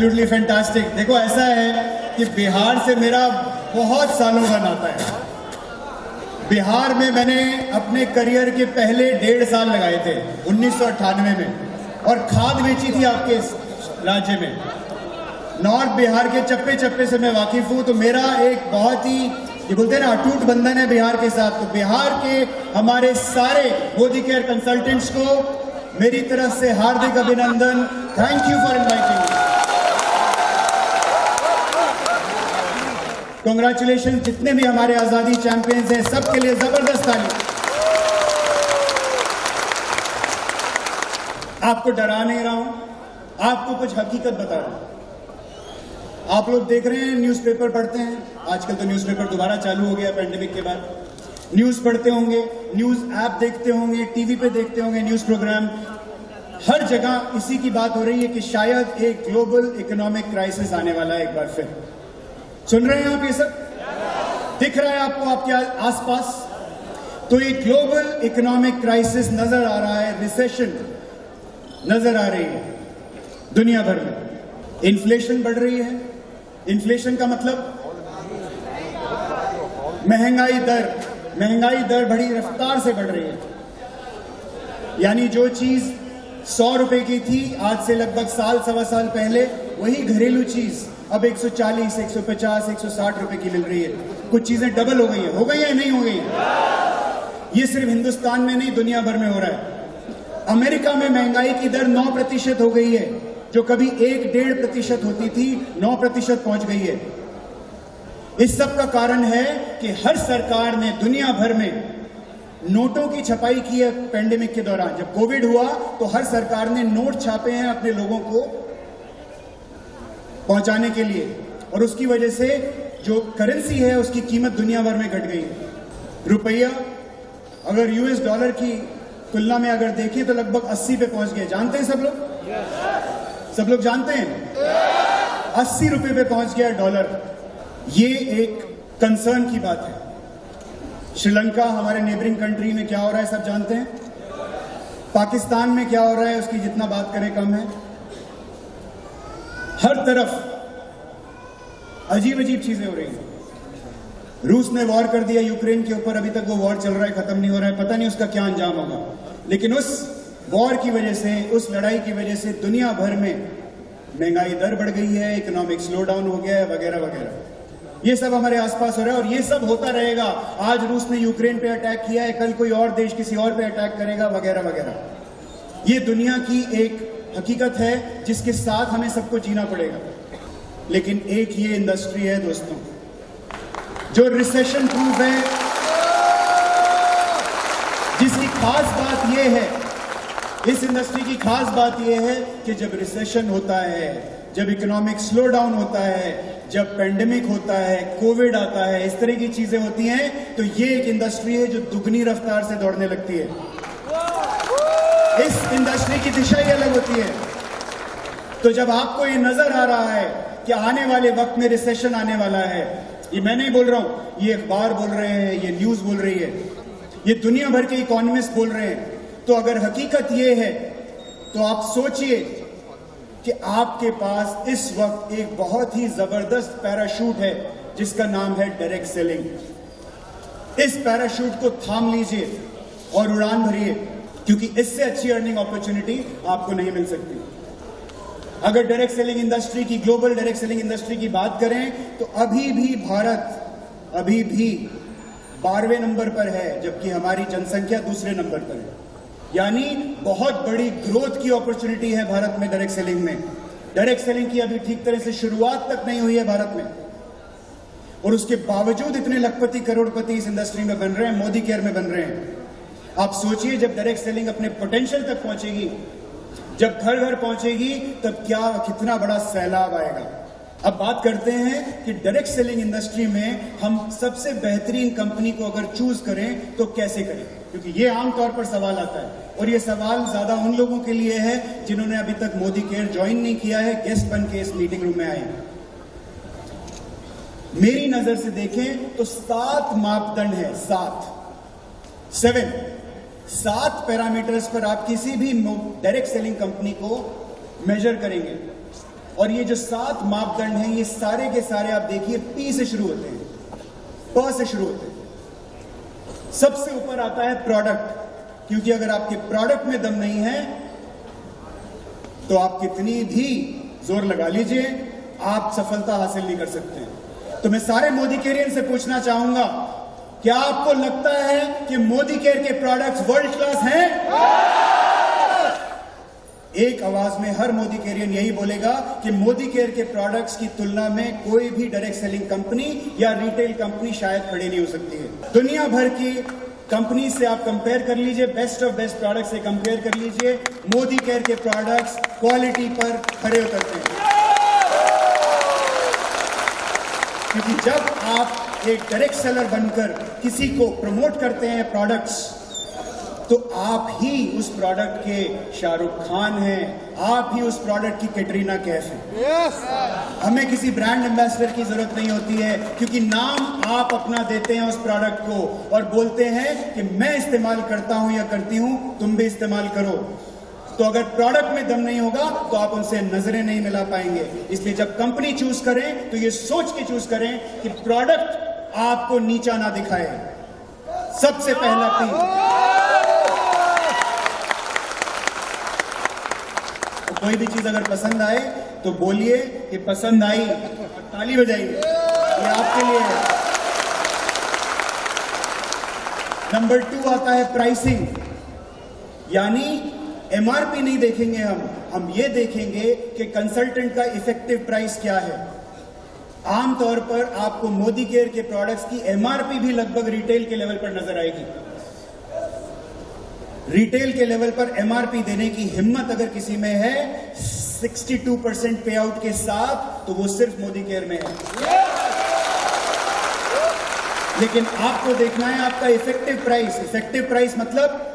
Absolutely fantastic. देखो ऐसा है कि बिहार से मेरा बहुत सालों का नाता है। बिहार में मैंने अपने करियर के पहले 1.5 साल लगाए थे 1998 में, और खाद बेची थी आपके राज्य में। नॉर्थ बिहार के चप्पे चप्पे से मैं वाकिफ हूं, तो मेरा एक बहुत ही, ये बोलते हैं ना, अटूट बंधन है बिहार के साथ। तो बिहार के हमारे सारे मोदी केयर कंसल्टेंट्स को मेरी तरफ से हार्दिक अभिनंदन। Thank you for inviting. Congratulation जितने भी हमारे आजादी चैंपियंस हैं, सबके लिए जबरदस्त ताली। आपको डरा नहीं रहा हूं, आपको कुछ हकीकत बता रहा हूं। आप लोग देख रहे हैं, न्यूज़पेपर पढ़ते हैं, आजकल तो न्यूज़पेपर दोबारा चालू हो गया पैंडेमिक के बाद। न्यूज़ पढ़ते होंगे, न्यूज़ ऐप देखते होंगे, टीवी पे देखते होंगे न्यूज़ प्रोग्राम। हर जगह इसी की बात हो रही है कि शायद एक ग्लोबल इकोनॉमिक क्राइसिस आने वाला है एक बार फिर। सुन रहे हैं आप ये सब? दिख रहा है आपको आपके आसपास? तो ये ग्लोबल इकोनॉमिक क्राइसिस नजर आ रहा है, रिसेशन नजर आ रही है दुनिया भर में। इन्फ्लेशन बढ़ रही है। इन्फ्लेशन का मतलब महंगाई दर बड़ी रफ्तार से बढ़ रही है। यानी जो चीज 100 रुपए की थी आज से लगभग साल सवा साल पहले, वही घरेलू चीज अब 140, 150, 160 रुपए की मिल रही है। कुछ चीजें डबल हो गई है नहीं हो गई है। ये सिर्फ हिंदुस्तान में नहीं, दुनिया भर में हो रहा है। अमेरिका में महंगाई की दर 9% हो गई है, जो कभी 1-1.5% होती थी, 9% पहुंच गई है। इस सब का कारण है कि हर सरकार ने दुनिया भर में नोटों की छपाई की है। पैंडेमिक के दौरान जब कोविड हुआ तो हर सरकार ने नोट छापे हैं अपने लोगों को पहुंचाने के लिए, और उसकी वजह से जो करेंसी है उसकी कीमत दुनिया भर में घट गई है। रुपया अगर यूएस डॉलर की तुलना में अगर देखें तो लगभग 80 पे पहुंच गए। जानते हैं सब लोग? सब लोग जानते हैं 80 रुपए पे पहुंच गया डॉलर। ये एक कंसर्न की बात है। श्रीलंका, हमारे नेबरिंग कंट्री में क्या हो रहा है सब जानते हैं। पाकिस्तान में क्या हो रहा है उसकी जितना बात करें कम है। हर तरफ अजीब अजीब चीजें हो रही हैं। रूस ने वॉर कर दिया यूक्रेन के ऊपर, अभी तक वो वॉर चल रहा है, खत्म नहीं हो रहा है, पता नहीं उसका क्या अंजाम होगा। लेकिन उस वॉर की वजह से, उस लड़ाई की वजह से दुनिया भर में महंगाई दर बढ़ गई है, इकोनॉमिक स्लो डाउन हो गया है, वगैरह वगैरह। ये सब हमारे आसपास हो रहा है और ये सब होता रहेगा। आज रूस ने यूक्रेन पे अटैक किया है, कल कोई और देश किसी और पे अटैक करेगा, वगैरह वगैरह। ये दुनिया की एक हकीकत है जिसके साथ हमें सबको जीना पड़ेगा। लेकिन एक ये इंडस्ट्री है दोस्तों जो रिसेशन प्रूफ है, जिसकी खास बात यह है, इस इंडस्ट्री की खास बात यह है कि जब रिसेशन होता है, जब इकोनॉमिक स्लो डाउन होता है, जब पेंडेमिक होता है, कोविड आता है, इस तरह की चीजें होती हैं, तो ये एक इंडस्ट्री है जो दुगनी रफ्तार से दौड़ने लगती है। इस इंडस्ट्री की दिशा ही अलग होती है। तो जब आपको ये नजर आ रहा है कि आने वाले वक्त में रिसेशन आने वाला है, ये मैं नहीं बोल रहा हूं, ये अखबार बोल रहे हैं, ये न्यूज बोल रही है, ये दुनिया भर के इकोनॉमिस्ट बोल रहे हैं, तो अगर हकीकत ये है तो आप सोचिए कि आपके पास इस वक्त एक बहुत ही जबरदस्त पैराशूट है जिसका नाम है डायरेक्ट सेलिंग। इस पैराशूट को थाम लीजिए और उड़ान भरिए, क्योंकि इससे अच्छी अर्निंग अपॉर्चुनिटी आपको नहीं मिल सकती। अगर डायरेक्ट सेलिंग इंडस्ट्री की, ग्लोबल डायरेक्ट सेलिंग इंडस्ट्री की बात करें तो अभी भी भारत अभी भी 12वें नंबर पर है, जबकि हमारी जनसंख्या दूसरे नंबर पर है। यानी बहुत बड़ी ग्रोथ की अपॉर्चुनिटी है भारत में डायरेक्ट सेलिंग में। डायरेक्ट सेलिंग की अभी ठीक तरह से शुरुआत तक नहीं हुई है भारत में, और उसके बावजूद इतने लखपति करोड़पति इस इंडस्ट्री में बन रहे हैं, मोदी केयर में बन रहे हैं। आप सोचिए जब डायरेक्ट सेलिंग अपने पोटेंशियल तक पहुंचेगी, जब घर घर पहुंचेगी, तब कितना बड़ा सैलाब आएगा। अब बात करते हैं कि डायरेक्ट सेलिंग इंडस्ट्री में हम सबसे बेहतरीन कंपनी को अगर चूज करें तो कैसे करें, क्योंकि ये आमतौर पर सवाल आता है, और ये सवाल ज्यादा उन लोगों के लिए है जिन्होंने अभी तक मोदी केयर ज्वाइन नहीं किया है, गेस्ट बन के इस मीटिंग रूम में आए हैं। मेरी नजर से देखें तो 7 मापदंड है, 7 पैरामीटर्स पर आप किसी भी डायरेक्ट सेलिंग कंपनी को मेजर करेंगे। और ये जो 7 मापदंड हैं, ये सारे के सारे आप देखिए पी से शुरू होते हैं, प से शुरू होते हैं। सबसे ऊपर आता है प्रोडक्ट, क्योंकि अगर आपके प्रोडक्ट में दम नहीं है तो आप कितनी भी जोर लगा लीजिए, आप सफलता हासिल नहीं कर सकते। तो मैं सारे मोदी केयरियन से पूछना चाहूंगा, क्या आपको लगता है कि मोदी केयर के प्रोडक्ट्स वर्ल्ड क्लास हैं? एक आवाज में हर मोदी केयरियन यही बोलेगा कि मोदी केयर के प्रोडक्ट्स की तुलना में कोई भी डायरेक्ट सेलिंग कंपनी या रिटेल कंपनी शायद खड़ी नहीं हो सकती है। दुनिया भर की कंपनी से आप कंपेयर कर लीजिए, बेस्ट ऑफ बेस्ट प्रोडक्ट से कंपेयर कर लीजिए, मोदी केयर के प्रोडक्ट्स क्वालिटी पर खड़े उतरते हैं। क्योंकि जब आप एक डायरेक्ट सेलर बनकर किसी को प्रमोट करते हैं प्रोडक्ट्स, तो आप ही उस प्रोडक्ट के शाहरुख खान हैं, आप ही उस प्रोडक्ट की कैटरीना कैफ हैं। हमें किसी ब्रांड एम्बेसडर की जरूरत नहीं होती है, क्योंकि नाम आप अपना देते हैं उस प्रोडक्ट को और बोलते हैं कि मैं इस्तेमाल करता हूं या करती हूं, तुम भी इस्तेमाल करो। तो अगर प्रोडक्ट में दम नहीं होगा तो आप उनसे नजरें नहीं मिला पाएंगे। इसलिए जब कंपनी चूज करें तो ये सोच के चूज करें कि प्रोडक्ट आपको नीचा ना दिखाए। सबसे पहला पी। कोई भी चीज अगर पसंद आए तो बोलिए कि पसंद आई, ताली बजाइए, ये आपके लिए है। नंबर 2 आता है प्राइसिंग, यानी एमआरपी नहीं देखेंगे हम ये देखेंगे कि कंसल्टेंट का इफेक्टिव प्राइस क्या है। आमतौर पर आपको मोदी केयर के प्रोडक्ट्स की एमआरपी भी लगभग रिटेल के लेवल पर नजर आएगी। रिटेल के लेवल पर एमआरपी देने की हिम्मत अगर किसी में है 62% पे आउट के साथ, तो वो सिर्फ मोदी केयर में है। लेकिन आपको देखना है आपका इफेक्टिव प्राइस। इफेक्टिव प्राइस मतलब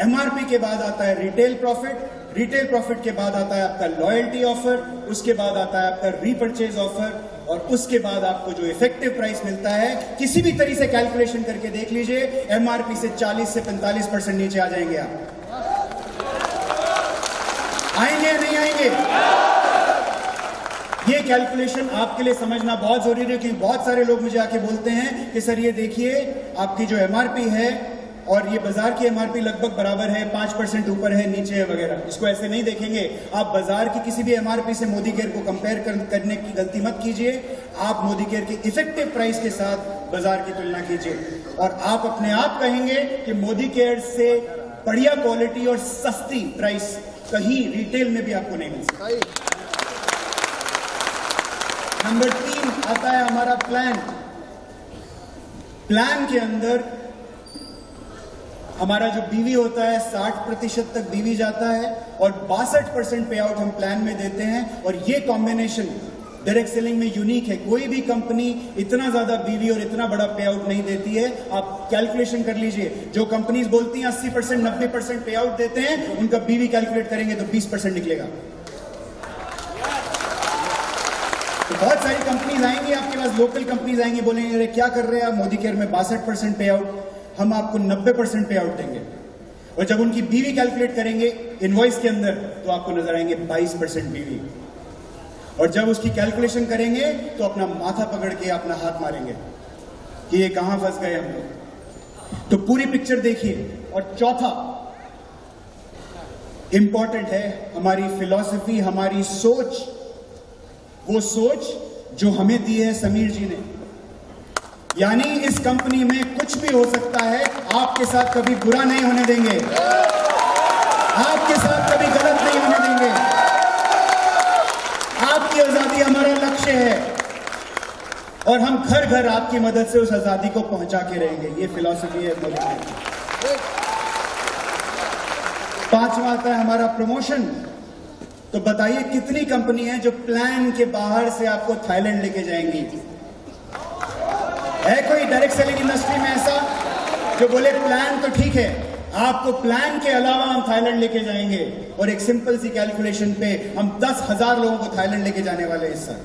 एमआरपी के बाद आता है रिटेल प्रॉफिट, रिटेल प्रॉफिट के बाद आता है आपका लॉयल्टी ऑफर, उसके बाद आता है आपका रीपर्चेज ऑफर, और उसके बाद आपको जो इफेक्टिव प्राइस मिलता है, किसी भी तरीके से कैलकुलेशन करके देख लीजिए, एमआरपी से 40 से 45% नीचे आ जाएंगे आप। आएंगे या नहीं आएंगे? ये कैलकुलेशन आपके लिए समझना बहुत जरूरी है, क्योंकि बहुत सारे लोग मुझे आके बोलते हैं कि सर ये देखिए आपकी जो एमआरपी है और ये बाजार की एमआरपी लगभग बराबर है, 5% ऊपर है, नीचे है वगैरह। इसको ऐसे नहीं देखेंगे। आप बाजार की किसी भी एमआरपी से मोदी केयर को कंपेयर करने की गलती मत कीजिए। आप मोदी केयर के इफेक्टिव प्राइस के साथ बाजार की तुलना कीजिए, और आप अपने आप कहेंगे कि मोदी केयर से बढ़िया क्वालिटी और सस्ती प्राइस कहीं रिटेल में भी आपको नहीं मिल सकती। नंबर 3 आता है हमारा प्लान। प्लान के अंदर हमारा जो बीवी होता है 60% तक बीवी जाता है, और 62% पे आउट हम प्लान में देते हैं। और ये कॉम्बिनेशन डायरेक्ट सेलिंग में यूनिक है। कोई भी कंपनी इतना ज्यादा बीवी और इतना बड़ा पे आउट नहीं देती है। आप कैलकुलेशन कर लीजिए, जो कंपनीज बोलती हैं 80% 90% पे आउट देते हैं, उनका बीवी कैलकुलेट करेंगे तो 20% निकलेगा। तो बहुत सारी कंपनीज आएंगी आपके पास, लोकल कंपनीज आएंगी, बोलेंगे अरे क्या कर रहे हैं आप, मोदी केयर में 62% पे आउट, हम आपको 90% पे आउट देंगे। और जब उनकी बीवी कैलकुलेट करेंगे इनवॉइस के अंदर, तो आपको नजर आएंगे 22% बीवी। और जब उसकी कैलकुलेशन करेंगे तो अपना माथा पकड़ के अपना हाथ मारेंगे कि ये कहां फंस गए हम लोग। तो पूरी पिक्चर देखिए। और चौथा इंपॉर्टेंट है, हमारी फिलॉसफी, हमारी सोच, वो सोच जो हमें दी है समीर जी ने। यानी इस कंपनी में कुछ भी हो सकता है, आपके साथ कभी बुरा नहीं होने देंगे, आपके साथ कभी गलत नहीं होने देंगे। आपकी आजादी हमारा लक्ष्य है, और हम घर घर आपकी मदद से उस आजादी को पहुंचा के रहेंगे। ये फिलॉसफी है मोदी की। 5वां आता है हमारा प्रमोशन। तो बताइए कितनी कंपनी है जो प्लान के बाहर से आपको थाईलैंड लेके जाएंगी? है कोई डायरेक्ट सेलिंग इंडस्ट्री में ऐसा जो बोले प्लान तो ठीक है, आपको प्लान के अलावा हम थाईलैंड लेके जाएंगे, और एक सिंपल सी कैलकुलेशन पे हम 10,000 लोगों को थाईलैंड लेके जाने वाले हैं इस साल।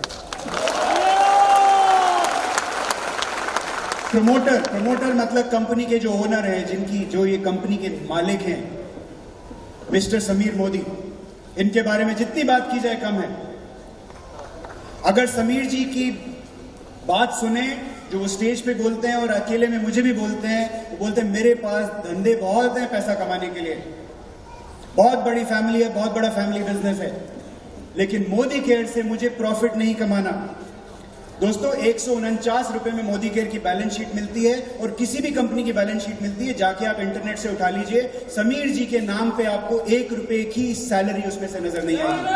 प्रमोटर मतलब कंपनी के जो ओनर हैं, जिनकी जो ये कंपनी के मालिक हैं, मिस्टर समीर मोदी, इनके बारे में जितनी बात की जाए कम है। अगर समीर जी की बात सुने जो वो स्टेज पे बोलते हैं और अकेले में मुझे भी बोलते हैं, वो बोलते हैं मेरे पास धंधे बहुत हैं पैसा कमाने के लिए, बहुत बड़ी फैमिली है, बहुत बड़ा फैमिली बिजनेस है, लेकिन मोदी केयर से मुझे प्रॉफिट नहीं कमाना। दोस्तों 149 रुपए में मोदी केयर की बैलेंस शीट मिलती है और किसी भी कंपनी की बैलेंस शीट मिलती है, जाके आप इंटरनेट से उठा लीजिए। समीर जी के नाम पे आपको 1 रुपए की सैलरी उसमें से नजर नहीं आएगी।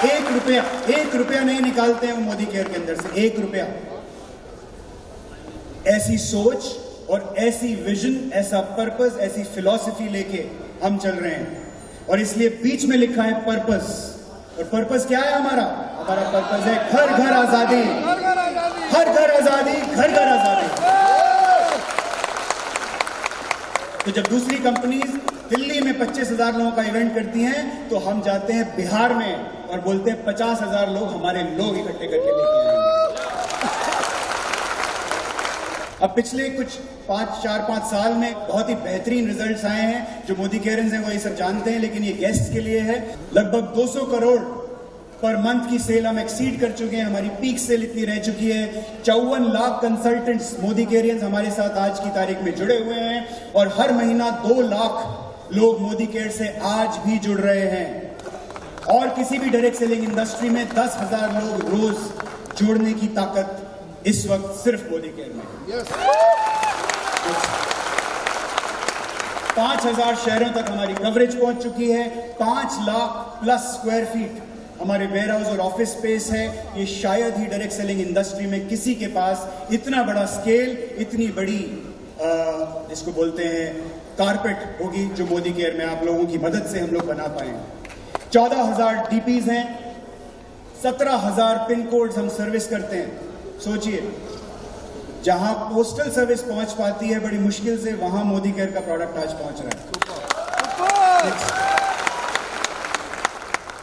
1 रुपया नहीं निकालते हैं वो मोदी केयर के अंदर से, 1 रुपया। ऐसी सोच और ऐसी विजन, ऐसा पर्पस, ऐसी फिलॉसफी लेके हम चल रहे हैं और इसलिए बीच में लिखा है पर्पस। और पर्पस क्या है हमारा? हमारा पर्पस है घर घर आजादी, हर घर आजादी, घर घर आजादी। तो जब दूसरी कंपनीज दिल्ली में 25,000 लोगों का इवेंट करती हैं, तो हम जाते हैं बिहार में और बोलते हैं 50,000 लोग हमारे लोग इकट्ठे करके लेके आएंगे। अब पिछले कुछ 4-5 साल में बहुत ही बेहतरीन रिजल्ट्स आए हैं। जो मोदी केयर्स हैं वो ये सब जानते हैं, लेकिन ये गेस्ट के लिए है। लगभग 200 करोड़ पर मंथ की सेल हम एक्सीड कर चुके हैं। हमारी पीक सेल इतनी रह चुकी है। 54 लाख कंसल्टेंट्स मोदी केयर्स हमारे साथ आज की तारीख में जुड़े हुए हैं और हर महीना 2 लाख लोग मोदी केयर से आज भी जुड़ रहे हैं। और किसी भी डायरेक्ट सेलिंग इंडस्ट्री में 10,000 लोग रोज जोड़ने की ताकत इस वक्त सिर्फ मोदी केयर में। 5,000 शहरों तक हमारी कवरेज पहुंच चुकी है। 5 लाख प्लस स्क्वायर फीट हमारे वेयर हाउस और ऑफिस स्पेस है। ये शायद ही डायरेक्ट सेलिंग इंडस्ट्री में किसी के पास इतना बड़ा स्केल, इतनी बड़ी इसको बोलते हैं कारपेट होगी जो मोदी केयर में आप लोगों की मदद से हम लोग बना पाए। 14,000 डीपीज हैं, 17,000 पिन कोड्स हम सर्विस करते हैं। सोचिए, जहां पोस्टल सर्विस पहुंच पाती है बड़ी मुश्किल से, वहां मोदी केयर का प्रोडक्ट आज पहुंच रहा है।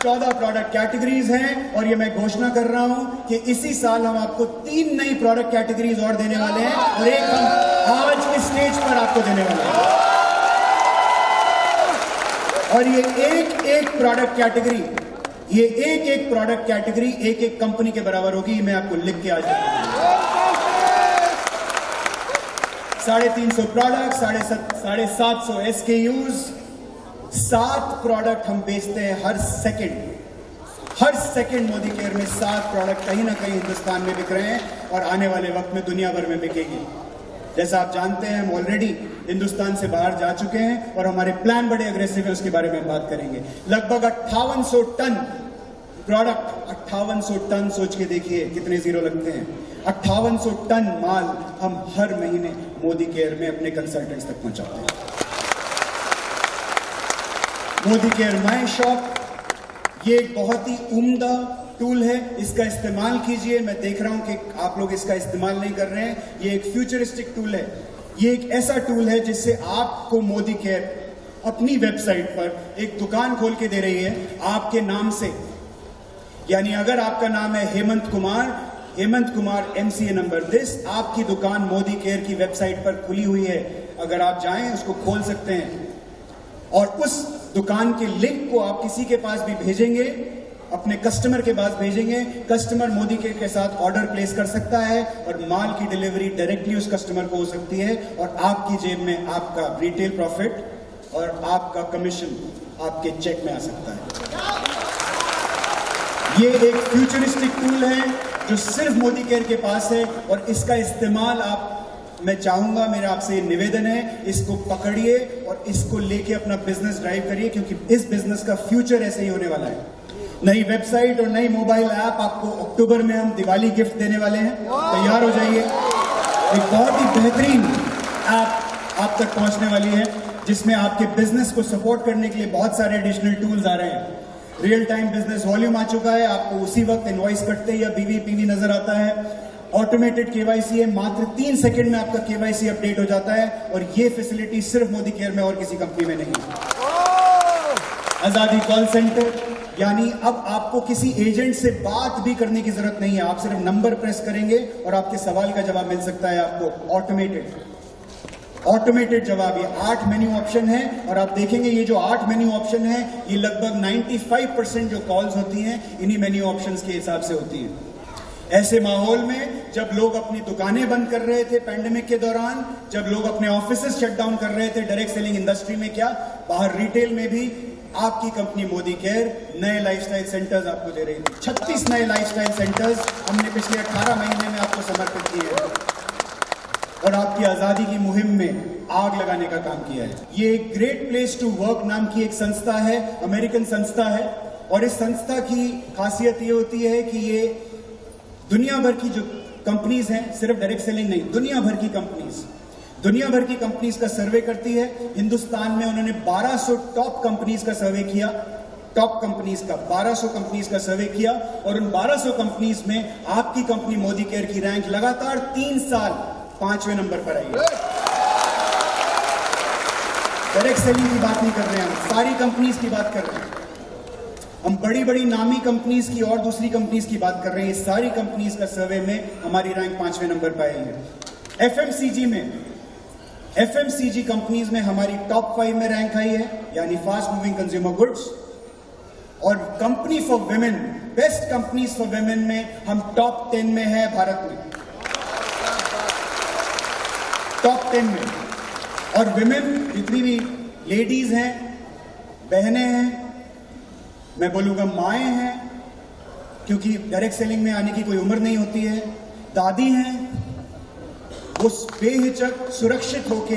14 प्रोडक्ट कैटेगरीज हैं और ये मैं घोषणा कर रहा हूं कि इसी साल हम आपको 3 नई प्रोडक्ट कैटेगरीज और देने वाले हैं और एक हम आज इस स्टेज पर आपको देने वाले हैं। और ये एक प्रोडक्ट कैटेगरी, ये एक प्रोडक्ट कैटेगरी एक कंपनी के बराबर होगी। मैं आपको लिख के आज 350 प्रोडक्ट, 750 SKUs, 7 प्रोडक्ट हम बेचते हैं हर सेकंड मोदी केयर में 7 प्रोडक्ट कहीं ना कहीं हिंदुस्तान में बिक रहे हैं और आने वाले वक्त में दुनिया भर में बिकेगी। जैसा आप जानते हैं, हम ऑलरेडी हिंदुस्तान से बाहर जा चुके हैं और हमारे प्लान बड़े अग्रेसिव है, उसके बारे में बात करेंगे। लगभग 5800 टन प्रोडक्ट, 5800 टन, सोच के देखिए कितने जीरो लगते हैं। 5800 टन माल हम हर महीने मोदी केयर में अपने कंसल्टेंट्स तक पहुंचाते हैं। मोदी केयर माई शॉप ये एक बहुत ही उम्दा टूल है, इसका इस्तेमाल कीजिए। मैं देख रहा हूं कि आप लोग इसका इस्तेमाल नहीं कर रहे हैं। ये एक फ्यूचरिस्टिक टूल है। ये एक ऐसा टूल है जिससे आपको मोदी केयर अपनी वेबसाइट पर एक दुकान खोल के दे रही है आपके नाम से। यानी अगर आपका नाम है Hemant Kumar MCA number this, आपकी दुकान मोदी केयर की वेबसाइट पर खुली हुई है। अगर आप चाहें उसको खोल सकते हैं और उस दुकान के लिंक को आप किसी के पास भी भेजेंगे, अपने कस्टमर के पास भेजेंगे। कस्टमर मोदी केयर के साथ ऑर्डर प्लेस कर सकता है और माल की डिलीवरी डायरेक्टली उस कस्टमर को हो सकती है और आपकी जेब में आपका रिटेल प्रॉफिट और आपका कमीशन आपके चेक में आ सकता है। ये एक फ्यूचरिस्टिक टूल है जो सिर्फ मोदी केयर के पास है और इसका इस्तेमाल मैं चाहूंगा, मेरा आपसे निवेदन है, इसको पकड़िए और इसको लेके अपना बिजनेस ड्राइव करिए, क्योंकि इस बिजनेस का फ्यूचर ऐसे ही होने वाला है। नई वेबसाइट और नई मोबाइल ऐप आपको अक्टूबर में हम दिवाली गिफ्ट देने वाले हैं, तैयार हो जाइए। एक बहुत ही बेहतरीन ऐप आप तक पहुंचने वाली है जिसमें आपके बिजनेस को सपोर्ट करने के लिए बहुत सारे एडिशनल टूल्स आ रहे हैं। रियल टाइम बिजनेस वॉल्यूम आ चुका है, आपको उसी वक्त इनवॉइस कटते या BVPV नजर आता है। ऑटोमेटेड KYC है, मात्र 3 सेकंड में आपका KYC अपडेट हो जाता है और ये फैसिलिटी सिर्फ मोदी केयर में और किसी कंपनी में नहीं। आजादी कॉल सेंटर, यानी अब आपको किसी एजेंट से बात भी करने की जरूरत नहीं है। आप सिर्फ नंबर प्रेस करेंगे और आपके सवाल का जवाब मिल सकता है आपको ऑटोमेटेड। ऑटोमेटेड जवाब। ये 8 मेन्यू ऑप्शन है और आप देखेंगे ये जो 8 मेन्यू ऑप्शन है ये लगभग 95% जो कॉल्स होती हैं इन्हीं मेन्यू ऑप्शंस के हिसाब से होती हैं। ऐसे माहौल में जब लोग अपनी दुकानें बंद कर रहे थे पैंडेमिक के दौरान, जब लोग अपने ऑफिसेस शट डाउन कर रहे थे डायरेक्ट सेलिंग इंडस्ट्री में, क्या बाहर रिटेल में भी आपकी कंपनी मोदी केयर नए लाइफस्टाइल सेंटर्स आपको दे रही थी। 36 नए लाइफस्टाइल सेंटर्स हमने पिछले 18 महीने में आपको समर्पित किए हैं और आपकी आजादी की मुहिम में आग लगाने का काम किया है। ये एक ग्रेट प्लेस टू वर्क नाम की एक संस्था है, अमेरिकन संस्था है, और इस संस्था की खासियत ये होती है कि ये दुनिया भर की जो कंपनीज हैं, सिर्फ डायरेक्ट सेलिंग नहीं, दुनिया भर की कंपनीज का सर्वे करती है। हिंदुस्तान में उन्होंने 1200 टॉप कंपनीज का सर्वे किया, टॉप कंपनीज का 1200 कंपनीज का सर्वे किया और उन 1200 कंपनीज में आपकी कंपनी मोदी केयर की रैंक लगातार 3 साल 5वें नंबर पर आई है। डायरेक्ट सेलिंग की बात नहीं कर रहे हैं हम, सारी कंपनीज की बात कर रहे हैं। हम बड़ी बड़ी नामी कंपनीज की और दूसरी कंपनीज की बात कर रहे हैं। सारी कंपनीज का सर्वे में हमारी रैंक 5वें नंबर पर आई है। एफएमसीजी कंपनीज में हमारी टॉप 5 में रैंक आई है, यानी फास्ट मूविंग कंज्यूमर गुड्स। और company for women, best companies for women में हम टॉप 10 में है भारत में, टॉप 10 में। और विमेन जितनी भी लेडीज हैं, बहनें हैं, मैं बोलूंगा माएँ हैं, क्योंकि डायरेक्ट सेलिंग में आने की कोई उम्र नहीं होती है, दादी हैं, वो बेहिचक सुरक्षित होके,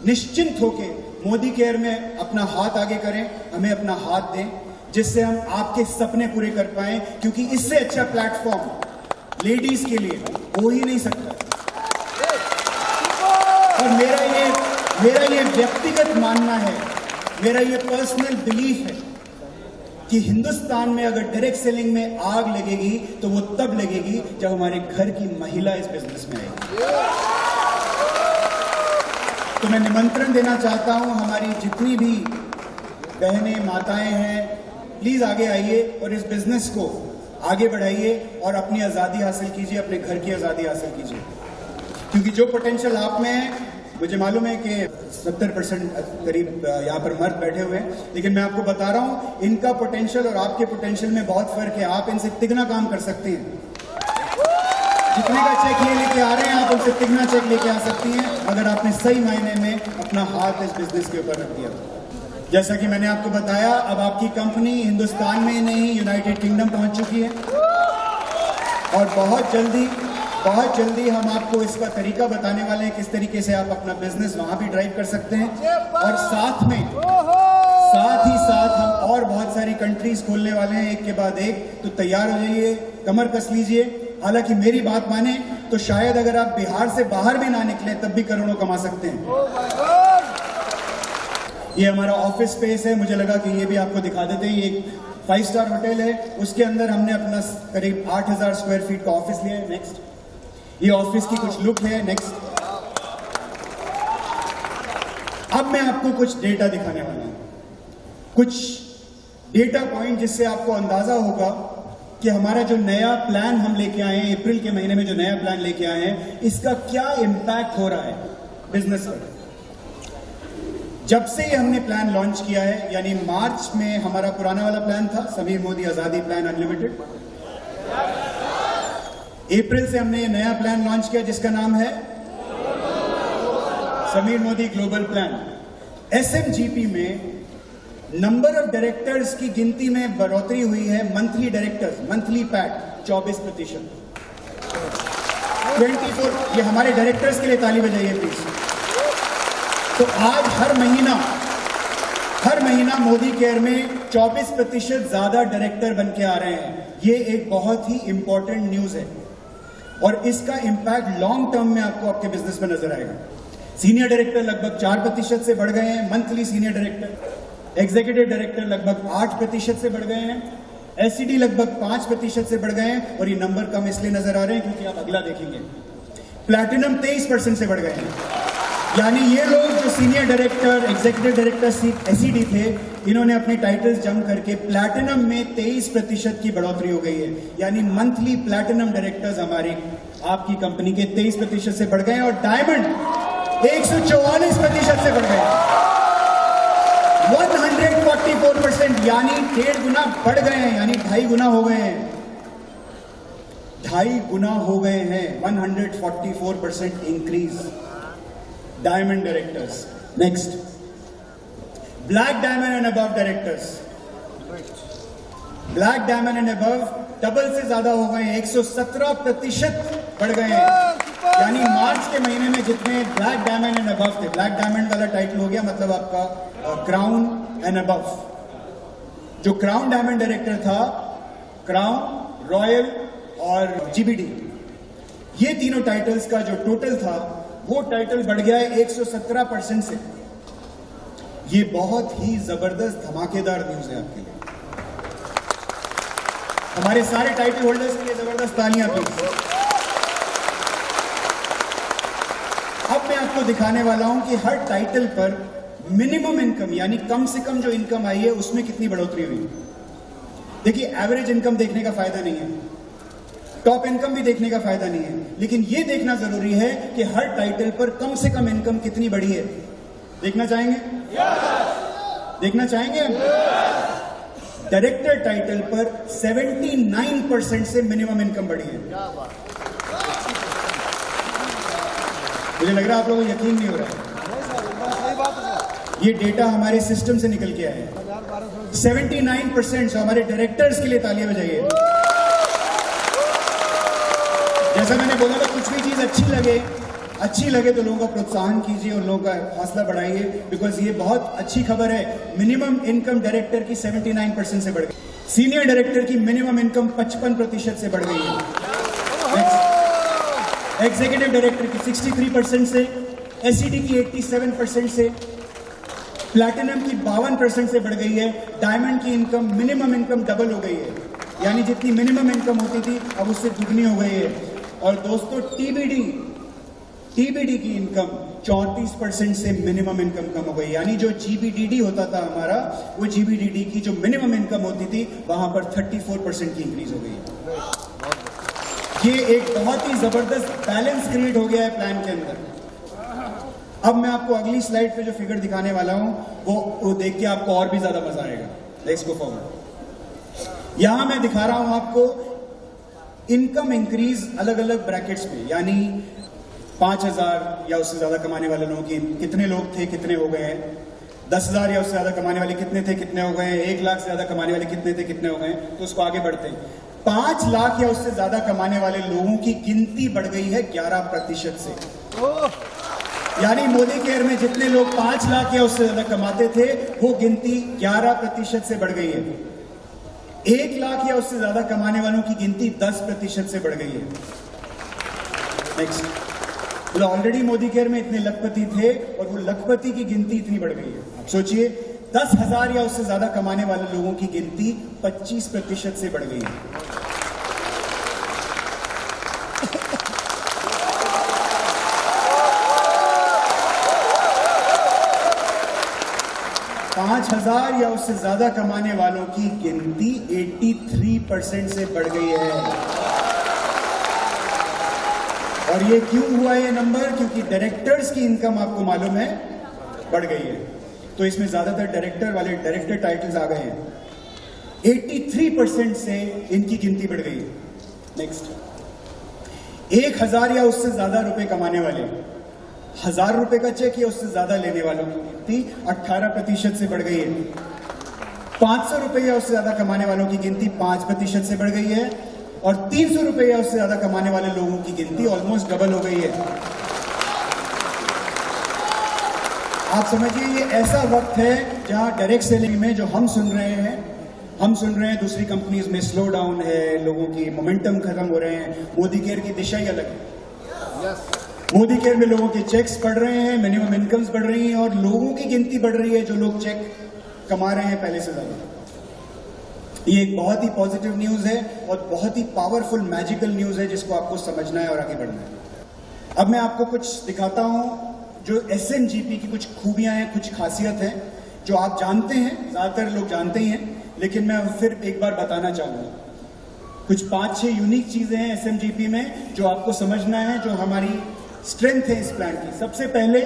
निश्चिंत होके मोदी केयर में अपना हाथ आगे करें, हमें अपना हाथ दें, जिससे हम आपके सपने पूरे कर पाएं, क्योंकि इससे अच्छा प्लेटफॉर्म लेडीज के लिए हो ही नहीं सकता। और मेरा ये व्यक्तिगत मानना है, मेरा ये पर्सनल बिलीफ है कि हिंदुस्तान में अगर डायरेक्ट सेलिंग में आग लगेगी तो वो तब लगेगी जब हमारे घर की महिला इस बिजनेस में आएगी। तो मैं निमंत्रण देना चाहता हूं, हमारी जितनी भी बहनें माताएं हैं, प्लीज आगे आइए और इस बिजनेस को आगे बढ़ाइए और अपनी आजादी हासिल कीजिए, अपने घर की आजादी हासिल कीजिए। क्योंकि जो पोटेंशियल आप में है, मुझे मालूम है कि 70% करीब यहाँ पर मर्द बैठे हुए हैं, लेकिन मैं आपको बता रहा हूँ इनका पोटेंशियल और आपके पोटेंशियल में बहुत फर्क है। आप इनसे तिगना काम कर सकते हैं। जितने का चेक ये लेके आ रहे हैं, आप उनसे तिगना चेक लेके आ सकती हैं अगर आपने सही मायने में अपना हाथ इस बिजनेस के ऊपर रख दिया। जैसा कि मैंने आपको बताया, अब आपकी कंपनी हिंदुस्तान में नहीं, यूनाइटेड किंगडम पहुंच चुकी है और बहुत जल्दी हम आपको इसका तरीका बताने वाले हैं, किस तरीके से आप अपना बिजनेस वहां भी ड्राइव कर सकते हैं। और साथ ही साथ हम और बहुत सारी कंट्रीज खोलने वाले हैं, एक के बाद एक। तो तैयार हो जाइए, कमर कस लीजिए। हालांकि मेरी बात माने तो शायद अगर आप बिहार से बाहर भी ना निकले तब भी करोड़ों कमा सकते हैं। ये हमारा ऑफिस स्पेस है, मुझे लगा कि ये भी आपको दिखा देते हैं। ये एक 5 स्टार होटल है, उसके अंदर हमने अपना करीब 8000 स्क्वायर फीट का ऑफिस लिया है। नेक्स्ट, ये ऑफिस की कुछ लुक है। नेक्स्ट, अब मैं आपको कुछ डेटा दिखाने वाला हूं, कुछ डेटा पॉइंट जिससे आपको अंदाजा होगा कि हमारा जो नया प्लान हम लेके आए हैं, अप्रैल के महीने में जो नया प्लान लेके आए हैं, इसका क्या इंपैक्ट हो रहा है बिजनेस पर। जब से हमने प्लान लॉन्च किया है, यानी मार्च में हमारा पुराना वाला प्लान था, समीर मोदी आजादी प्लान अनलिमिटेड। अप्रैल से हमने ये नया प्लान लॉन्च किया जिसका नाम है समीर मोदी ग्लोबल प्लान। एसएमजीपी में नंबर ऑफ डायरेक्टर्स की गिनती में बढ़ोतरी हुई है। Monthly directors, monthly PAT 24%। 24, ये हमारे डायरेक्टर्स के लिए ताली बजाइए प्लीज। तो आज हर महीना मोदी केयर में 24% ज्यादा डायरेक्टर बन के आ रहे हैं। ये एक बहुत ही इंपॉर्टेंट न्यूज है और इसका इंपैक्ट लॉन्ग टर्म में आपको आपके बिजनेस में नजर आएगा। सीनियर डायरेक्टर लगभग 4% से बढ़ गए हैं। Monthly senior director, executive director लगभग 8% से बढ़ गए हैं। एससीडी लगभग 5% से बढ़ गए हैं। और ये नंबर कम इसलिए नजर आ रहे हैं क्योंकि आप अगला देखेंगे, प्लैटिनम 23% से बढ़ गए हैं। यानी ये लोग जो senior director, executive director, SCD थे, इन्होंने अपने टाइटल्स जंप करके प्लैटिनम में 23% की बढ़ोतरी हो गई है। यानी मंथली प्लैटिनम डायरेक्टर्स हमारी आपकी कंपनी के 23% से बढ़ गए हैं। और 144% से बढ़ गए, 144%, यानी 1.5 गुना बढ़ गए हैं, यानी 2.5 गुना हो गए हैं, 2.5 गुना हो गए हैं, 144% increase. Diamond directors, next black diamond and above directors, black diamond and above double से ज्यादा हो गए, 117% बढ़ गए हैं, यानी मार्च के महीने में जितने ब्लैक डायमंड एंड अबव थे, ब्लैक डायमंड वाला टाइटल हो गया मतलब आपका क्राउन एंड अबव, जो क्राउन डायमंड डायरेक्टर था, क्राउन, रॉयल और जीबीडी, ये तीनों टाइटल्स का जो टोटल था वो टाइटल बढ़ गया है 117% से। ये बहुत ही जबरदस्त धमाकेदार न्यूज है आपके लिए। हमारे सारे टाइटल होल्डर्स के लिए जबरदस्त तालियां प्लीज। अब मैं आपको दिखाने वाला हूं कि हर टाइटल पर मिनिमम इनकम यानी कम से कम जो इनकम आई है उसमें कितनी बढ़ोतरी हुई। देखिए, एवरेज इनकम देखने का फायदा नहीं है, टॉप इनकम भी देखने का फायदा नहीं है, लेकिन यह देखना जरूरी है कि हर टाइटल पर कम से कम इनकम कितनी बढ़ी है। देखना चाहेंगे? देखना चाहेंगे हम? डायरेक्टर टाइटल पर 79% से मिनिमम इनकम बढ़ी है। मुझे लग रहा है आप लोगों को यकीन नहीं हो रहा है। ये डेटा हमारे सिस्टम से निकल के आया है। 79%, so हमारे डायरेक्टर्स के लिए तालियां बजाइए। जैसा मैंने बोला था, कुछ भी चीज अच्छी लगे तो लोगों का प्रोत्साहन कीजिए और लोगों का हौसला बढ़ाइए, बिकॉज ये बहुत अच्छी खबर है। मिनिमम इनकम डायरेक्टर की 79% से बढ़ गई, सीनियर डायरेक्टर की मिनिमम इनकम 55% से बढ़ गई है, एग्जीक्यूटिव डायरेक्टर की 63% से, एसईडी की 87% से, प्लैटिनम की 52% से बढ़ गई है। डायमंड की इनकम, मिनिमम इनकम डबल हो गई है, यानी जितनी मिनिमम इनकम होती थी अब उससे दुगनी हो गई है। और दोस्तों, टीबीडी की इनकम 34% से मिनिमम इनकम कम हो गई, यानी जो जीबीडीडी होता था हमारा, वो जीबीडीडी की जो मिनिमम इनकम होती थी वहां पर 34% की इंक्रीज हो गई है। ये एक बहुत ही जबरदस्त बैलेंस क्रिएट हो गया है प्लान के अंदर। अब मैं आपको अगली स्लाइड पे जो फिगर दिखाने वाला हूं वो देख के आपको और भी ज्यादा मजा आएगा। Let's go forward. यहां मैं दिखा रहा हूं आपको इनकम इंक्रीज अलग अलग ब्रैकेट्स में, यानी 5,000 या उससे ज्यादा कमाने वाले लोगों की कितने लोग थे, कितने हो गए हैं, 10,000 या उससे ज्यादा कमाने वाले कितने थे, कितने हो गए हैं, 1 लाख से ज्यादा कमाने वाले कितने थे, कितने हो गए हैं। तो उसको आगे बढ़ते हैं। 5 लाख या उससे ज्यादा कमाने वाले लोगों की गिनती बढ़ गई है 11% से, यानी मोदी केयर में जितने लोग 5 लाख या उससे ज्यादा कमाते थे वो गिनती 11% से बढ़ गई है। 1 लाख या उससे ज्यादा कमाने वालों की गिनती 10% से बढ़ गई है। नेक्स्ट, तो ऑलरेडी मोदी केयर में इतने लखपति थे और वो लखपति की गिनती इतनी बढ़ गई है। आप सोचिए, 10,000 या उससे ज्यादा कमाने वाले लोगों की गिनती 25% से बढ़ गई है। 5,000 या उससे ज्यादा कमाने वालों की गिनती 83% से बढ़ गई है। और ये क्यों हुआ ये नंबर? क्योंकि डायरेक्टर्स की इनकम आपको मालूम है बढ़ गई है, तो इसमें ज्यादातर डायरेक्टर टाइटल्स आ गए हैं। 83% से इनकी गिनती बढ़ गई है। नेक्स्ट, 1,000 या उससे ज्यादा रुपए कमाने वाले, 1,000 रुपए का चेक या उससे ज्यादा लेने वालों की गिनती 18% से बढ़ गई है। 500 रुपए या उससे ज्यादा कमाने वालों की गिनती 5% से बढ़ गई है। और 300 रुपए या उससे ज्यादा कमाने वाले लोगों की गिनती ऑलमोस्ट डबल हो गई है। आप समझिए, ये ऐसा वक्त है जहां डायरेक्ट सेलिंग में जो हम सुन रहे हैं दूसरी कंपनीज में स्लो डाउन है, लोगों की मोमेंटम खत्म हो रहे हैं। मोदी केयर की दिशा ही अलग है। मोदी केयर में लोगों के चेक्स बढ़ रहे हैं, मिनिमम इनकम्स बढ़ रही हैं और लोगों की गिनती बढ़ रही है जो लोग चेक कमा रहे हैं पहले से ज्यादा। ये एक बहुत ही पॉजिटिव न्यूज है और बहुत ही पावरफुल मैजिकल न्यूज है जिसको आपको समझना है और आगे बढ़ना है। अब मैं आपको कुछ दिखाता हूं जो एसएमजीपी की कुछ खूबियां हैं, कुछ खासियत है जो आप जानते हैं, ज्यादातर लोग जानते ही हैं, लेकिन मैं फिर एक बार बताना चाहूंगा। कुछ 5-6 यूनिक चीजें हैं एसएमजीपी में जो आपको समझना है, जो हमारी स्ट्रेंथ है इस प्लान की। सबसे पहले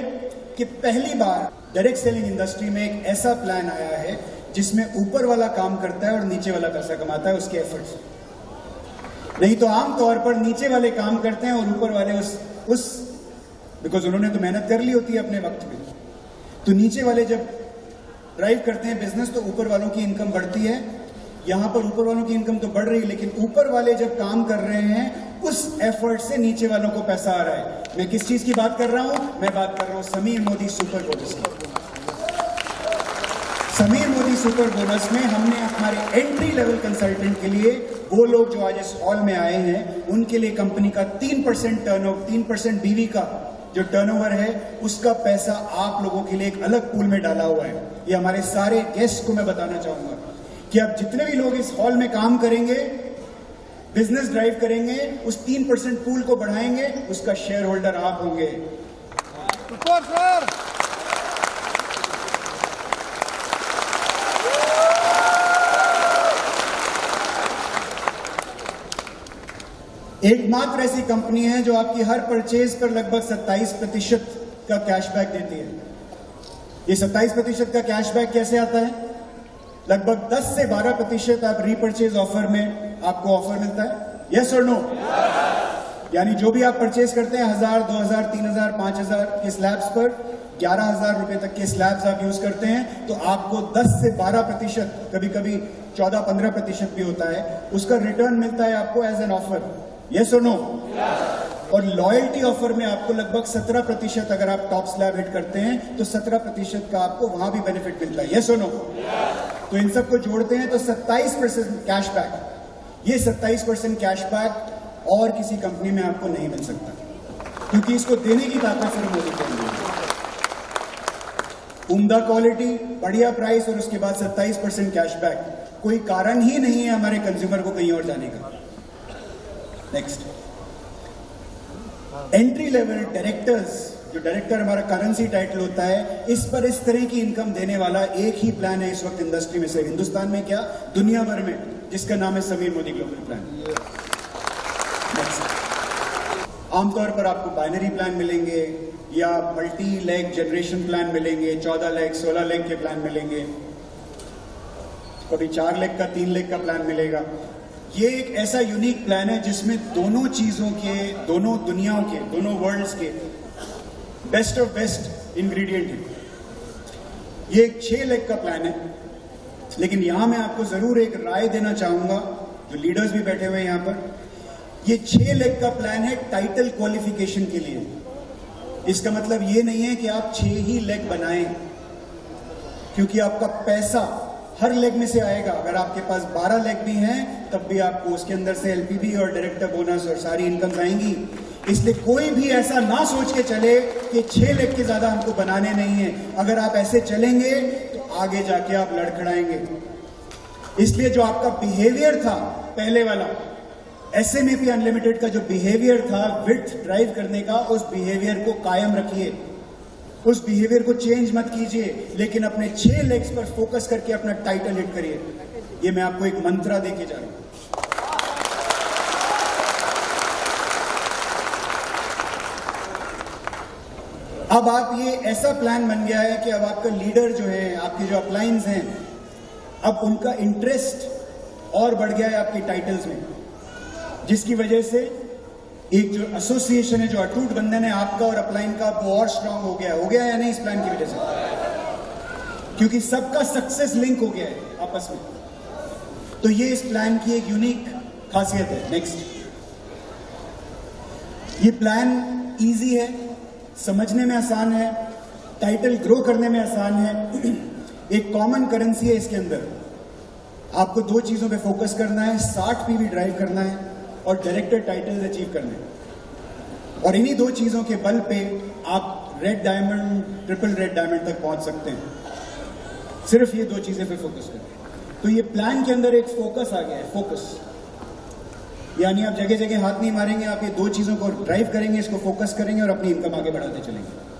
कि पहली बार डायरेक्ट सेलिंग इंडस्ट्री में एक ऐसा प्लान आया है जिसमें ऊपर वाला काम करता है और नीचे वाला पैसा कमाता है उसके एफर्ट्स। नहीं तो आमतौर पर नीचे वाले काम करते हैं और ऊपर वाले उस बिकॉज उन्होंने तो मेहनत कर ली होती है अपने वक्त में, तो नीचे वाले जब ड्राइव करते हैं बिजनेस तो ऊपर वालों की इनकम बढ़ती है। यहां पर ऊपर वालों की इनकम तो बढ़ रही है, लेकिन ऊपर वाले जब काम कर रहे हैं उस एफर्ट से नीचे वालों को पैसा आ रहा है। मैं किस चीज की बात कर रहा हूं? मैं बात कर रहा हूं समीर मोदी सुपर बोनस की। समीर मोदी सुपर बोनस में हमने हमारे एंट्री लेवल कंसल्टेंट के लिए, वो लोग जो आज इस हॉल में आए हैं, उनके लिए कंपनी का 3% टर्नओवर, 3% बीवी का जो टर्नओवर है उसका पैसा आप लोगों के लिए एक अलग पूल में डाला हुआ है। ये हमारे सारे गेस्ट को मैं बताना चाहूंगा कि अब जितने भी लोग इस हॉल में काम करेंगे, बिजनेस ड्राइव करेंगे, उस 3% पूल को बढ़ाएंगे, उसका शेयर होल्डर आप होंगे। एकमात्र ऐसी कंपनी है जो आपकी हर परचेज पर लगभग 27% का कैशबैक देती है। ये 27% का कैशबैक कैसे आता है? लगभग 10 से 12% आप रीपरचेज ऑफर में आपको ऑफर मिलता है। यस और नो? यानी जो भी आप परचेज करते हैं 1000, 2000, 3000, 5000 के स्लैब्स पर, 11,000 रुपए तक के स्लैब्स आप यूज करते हैं तो आपको 10 से 12%, कभी कभी 14-15% भी होता है, उसका रिटर्न मिलता है आपको एज एन ऑफर। यस और नो? और लॉयल्टी ऑफर में आपको लगभग 17%, अगर आप टॉप स्लैब हिट करते हैं तो 17% का आपको वहां भी बेनिफिट मिलता है। यस और नो? तो इन सबको जोड़ते हैं तो 27% कैशबैक। ये 27% कैशबैक और किसी कंपनी में आपको नहीं मिल सकता, क्योंकि इसको देने की ताकत सिर्फ मोदी को है। उम्दा क्वालिटी, बढ़िया प्राइस और उसके बाद 27% कैशबैक। कोई कारण ही नहीं है हमारे कंज्यूमर को कहीं और जाने का। नेक्स्ट, एंट्री लेवल डायरेक्टर्स, जो डायरेक्टर हमारा करेंसी टाइटल होता है, इस पर इस तरह की इनकम देने वाला एक ही प्लान है इस वक्त इंडस्ट्री में से, हिंदुस्तान में क्या दुनिया भर में, जिसका नाम है समीर मोदी ग्लोबल प्लान। आमतौर पर आपको बाइनरी प्लान मिलेंगे या मल्टी लेग जनरेशन प्लान मिलेंगे, 14 लेग 16 लेग के प्लान मिलेंगे, कभी 4 लेग का 3 लेग का प्लान मिलेगा। ये एक ऐसा यूनिक प्लान है जिसमें दोनों चीजों के, दोनों दुनियाओं के, दोनों वर्ल्ड्स के बेस्ट ऑफ बेस्ट इंग्रेडिएंट है। ये एक 6 लेग का प्लान है, लेकिन यहां मैं आपको जरूर एक राय देना चाहूंगा, जो लीडर्स भी बैठे हुए हैं यहां पर। ये 6 लेग का प्लान है टाइटल क्वालिफिकेशन के लिए। इसका मतलब ये नहीं है कि आप 6 ही लेग बनाएं, क्योंकि आपका पैसा हर लेग में से आएगा। अगर आपके पास 12 लेग भी हैं तब भी आपको उसके अंदर से एलपीबी और डायरेक्टर बोनस और सारी इनकम आएंगी। इसलिए कोई भी ऐसा ना सोच के चले कि 6 लेग के ज्यादा हमको बनाने नहीं है। अगर आप ऐसे चलेंगे तो आगे जाके आप लड़खड़ाएंगे। इसलिए जो आपका बिहेवियर था पहले वाला, एसएमएपी अनलिमिटेड का जो बिहेवियर था विड्थ ड्राइव करने का, उस बिहेवियर को कायम रखिए, उस बिहेवियर को चेंज मत कीजिए, लेकिन अपने 6 लेग्स पर फोकस करके अपना टाइटल हिट करिए। ये मैं आपको एक मंत्रा देके जा रहा हूं। अब आप, ये ऐसा प्लान बन गया है कि अब आपका लीडर जो है, आपके जो अपलाइंस हैं, अब उनका इंटरेस्ट और बढ़ गया है आपकी टाइटल्स में, जिसकी वजह से एक जो एसोसिएशन है, जो अटूट बंधन है आपका और अपलाइन का, वो और स्ट्रांग हो गया या नहीं इस प्लान की वजह से? क्योंकि सबका सक्सेस लिंक हो गया है आपस में। तो ये इस प्लान की एक यूनिक खासियत है। नेक्स्ट, ये प्लान इजी है, समझने में आसान है, टाइटल ग्रो करने में आसान है। एक कॉमन करेंसी है इसके अंदर। आपको 2 चीजों पे फोकस करना है, 60 पीवी ड्राइव करना है और डायरेक्टर टाइटल्स अचीव करने हैं। और इन्हीं 2 चीजों के बल पे आप red diamond, triple red diamond तक पहुंच सकते हैं, सिर्फ ये 2 चीजें पे फोकस करें। तो ये प्लान के अंदर एक फोकस आ गया है। फोकस यानी आप जगह जगह हाथ नहीं मारेंगे, आप ये 2 चीजों को ड्राइव करेंगे, इसको फोकस करेंगे और अपनी इनकम आगे बढ़ाते चलेंगे।